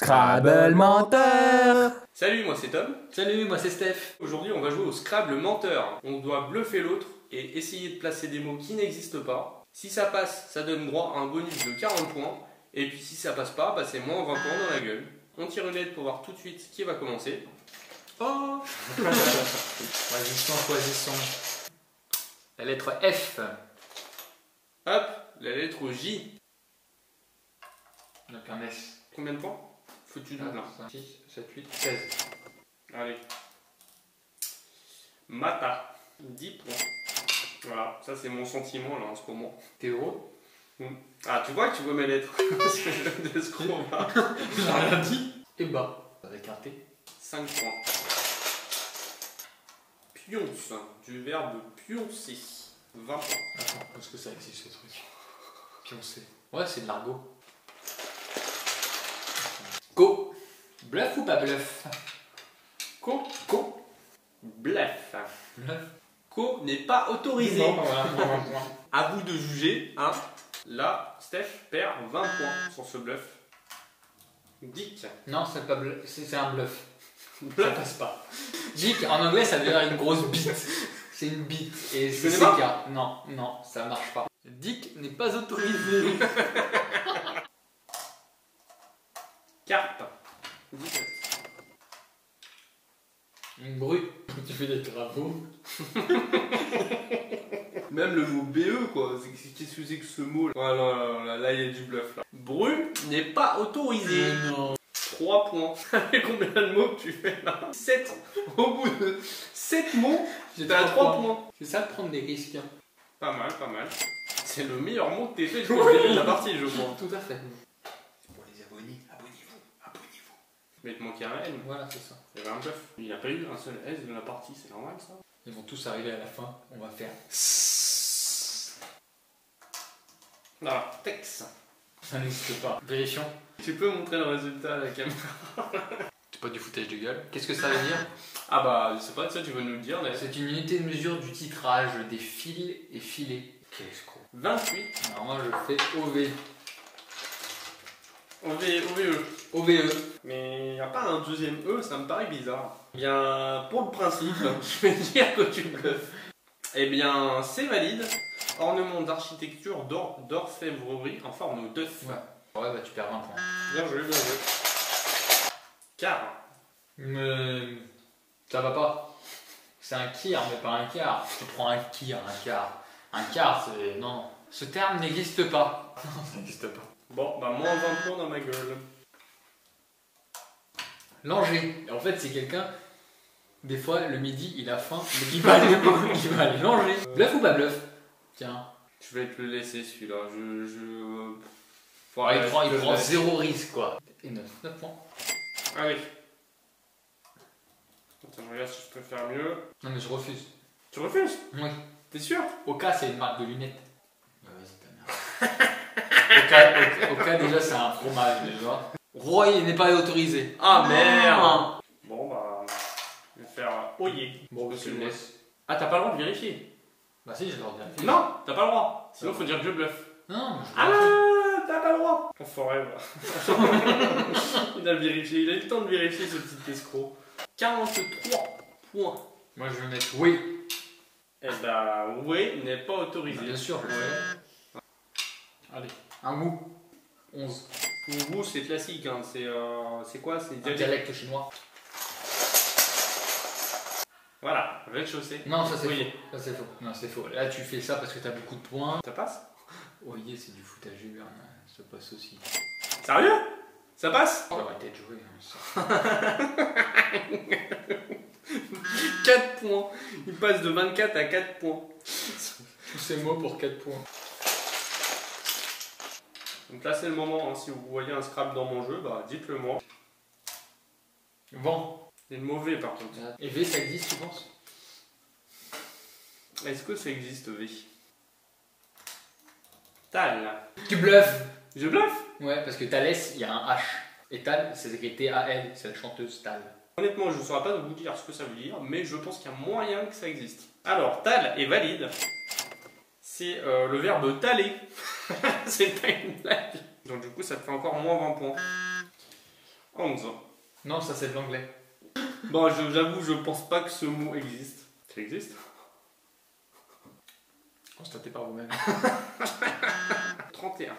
Scrabble menteur. Salut, moi c'est Tom. Salut, moi c'est Steph. Aujourd'hui on va jouer au Scrabble menteur. On doit bluffer l'autre et essayer de placer des mots qui n'existent pas. Si ça passe, ça donne droit à un bonus de 40 points. Et puis si ça passe pas, bah c'est moins 20 points dans la gueule. On tire une lettre pour voir tout de suite qui va commencer. Oh Choisissons. La lettre F. Hop, la lettre J. Donc un S. Combien de points? Faut que tu doubles là. 5, 6, 7, 8, 16. Allez. Mata. 10 points. Voilà, ça c'est mon sentiment là en ce moment. T'es heureux? Ah, tu vois que tu vois mes lettres. Parce que je donne des escrocs là. J'ai rien dit. Et bas. Avec un T. 5 points. Pionce, du verbe pioncer. 20 points. Attends, est-ce que ça existe ce truc? Pioncer. Ouais, c'est de l'argot. Go. Bluff ou pas bluff? Co. Bluff. Bluff. Co n'est pas autorisé. Non, voilà, point. À vous de juger. Hein. Là, Steph perd 20 points sur ce bluff. Dick. Non, c'est pas bluff, c'est un bluff. Ça Bluff. passe pas. Dick, en anglais, ça veut dire une grosse bite. C'est une bite. Et Tu c'est connais pas CK. Non, ça marche pas. Dick n'est pas autorisé. Carpe. 17. Une bru. Tu fais des travaux. Même le mot BE quoi, qu'est-ce que c'est que ce mot là? Voilà, là il y a du bluff là. Bru n'est pas autorisé. Non. 3 points. Combien de mots que tu fais là? 7. Au bout de 7 mots, j'étais à 3 points. C'est ça de prendre des risques. Hein. Pas mal, pas mal. C'est le meilleur mot que t'aies fait depuis le début de la partie, je crois. Tout à fait. C'est pour les abonnés. Abonnez-vous. Mais il te manquait un N. Voilà, c'est ça. Il y avait un bluff. Il n'y a pas eu un seul S de la partie, c'est normal ça? Ils vont tous arriver à la fin. On va faire. Voilà, Tex. Ça n'existe pas. Vérifions. Tu peux montrer le résultat à la caméra? C'est pas du foutage de gueule. Qu'est-ce que ça veut dire? Ah bah, je sais pas, ça tu veux nous le dire. Mais... C'est une unité de mesure du titrage des fils et filets. Quel escroc. 28. Alors moi je fais OV. OVE. OVE. Mais il n'y a pas un deuxième E, ça me paraît bizarre. Eh bien, pour le principe, je vais dire que tu bluffes. Eh bien, c'est valide. Ornement d'architecture d'orfèvrerie en forme d'œuf. Ouais, bah tu perds 20 points. Bien joué, bien joué. Car. Mais ça va pas. C'est un quart, mais pas un quart. Tu prends un quart, un quart. Un quart, c'est... Non. Ce terme n'existe pas. Non, ça n'existe pas. Bon, bah moins 20 points dans ma gueule. Langer. En fait, c'est quelqu'un... Des fois, le midi, il a faim, mais il va aller langer. Bluff ou pas bluff? Tiens. Je vais te le laisser celui-là. Ouais, il prend je laisse. 0 risque, quoi. Et 9 points. Allez. Attends, je regarde si je peux faire mieux. Non, mais je refuse. Tu refuses? Oui. T'es sûr? Oka, c'est une marque de lunettes. Bah, vas-y, ta mère. Oka, déjà, c'est un fromage, déjà. Roy n'est pas autorisé. Ah merde! Bon bah, je vais faire oyer. Bon, Parce je que le laisse. Ah, t'as pas le droit de vérifier? Bah, si, je leur dis. Non, t'as pas le droit. Sinon, faut dire que je bluffe. Non, mais je Ah, vérifie. t'as pas le droit. Enfoiré, va. Il a vérifié, il a eu le temps de vérifier ce petit escroc. 43 points. Moi, je vais mettre oui. Eh bah, oui, n'est pas autorisé. Bien sûr, je sais. Allez, un mou. 11. Pour vous, c'est classique, hein. C'est quoi? C'est Un dialecte chinois. Voilà, rez-de-chaussée. Non, ça c'est Oui. faux. Ça c'est faux. Non, c'est faux. Là, tu fais ça parce que t'as beaucoup de points. Ça passe? Oyer, c'est du foutage de gueule. Ça passe aussi. Sérieux? Ça passe? On va arrêter de jouer. Hein, 4 points. Il passe de 24 à 4 points. tous ces mots pour 4 points. Donc là, c'est le moment. Hein. Si vous voyez un Scrabble dans mon jeu, bah dites-le moi. Vent. C'est mauvais par contre. Et V, ça existe, tu penses? Est-ce que ça existe, V? Tal. Tu bluffes. Je bluffe? Ouais, parce que Thalès, il y a un H. Et Tal, c'est écrit T-A-L, c'est la chanteuse Tal. Honnêtement, je ne saurais pas vous dire ce que ça veut dire, mais je pense qu'il y a moyen que ça existe. Alors, tal est valide. C'est le verbe taler. C'est pas une blague. Donc du coup, ça te fait encore moins 20 points. 11. Non, ça c'est de l'anglais. Bon, j'avoue, je pense pas que ce mot existe. Ça existe? Constatez par vous-même. 31.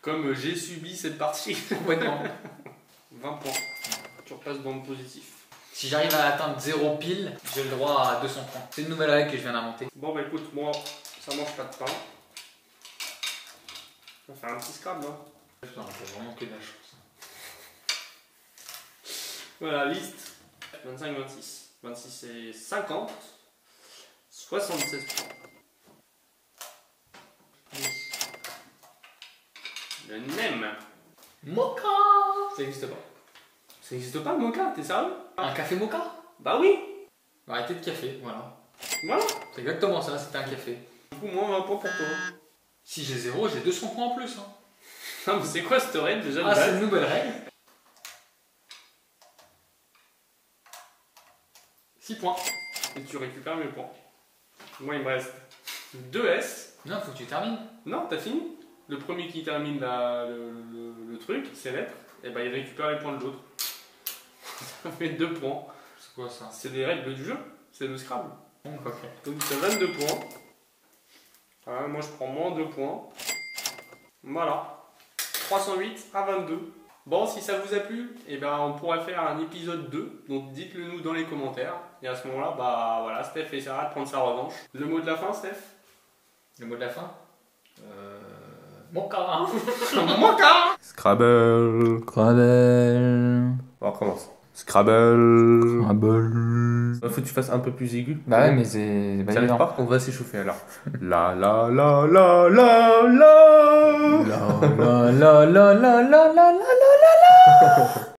Comme j'ai subi cette partie. Ouais, non. 20 points. Tu repasses dans le positif. Si j'arrive à atteindre 0 pile, j'ai le droit à 200 points. C'est une nouvelle règle que je viens d'inventer. Bon bah écoute, moi, ça mange pas de pain. On va faire un petit Scrabble, non? Putain, c'est vraiment que de la chance. Voilà, liste. 25, 26. 26 et 50. 76 points. Le NEM. Mocha. Ça n'existe pas. Ça n'existe pas le mocha, t'es sérieux? Un café mocha? Bah oui. Arrêtez de café, voilà. Voilà. C'est exactement ça, c'était un café. Du coup, moins 20 points pour toi. Si j'ai 0, j'ai 200 points en plus. Hein. Non mais c'est quoi cette règle déjà de Ah, c'est base? une nouvelle règle. 6 points. Et tu récupères mes points. Moi il me reste 2 S. Non, faut que tu termines. Non, t'as fini. Le premier qui termine le truc, ses lettres, et ben il récupère les points de l'autre. Ça fait 2 points. C'est quoi ça? C'est des règles du jeu, c'est le Scrabble. Ok. Donc tu as 22 points. Voilà, moi je prends moins 2 points. Voilà. 308 à 22. Bon, si ça vous a plu, et ben on pourrait faire un épisode 2. Donc dites-le nous dans les commentaires. Et à ce moment-là, bah voilà, Steph essaiera de prendre sa revanche. Le mot de la fin, Steph? Le mot de la fin? Mocha. Mocha. Scrabble. Scrabble. On recommence. Scrabble. Scrabble. Faut que tu fasses un peu plus aigu. Bah ouais, mais c'est pas T'arrives évident. pas? On va s'échauffer alors. La la la la la la. La la la la la la la la la la.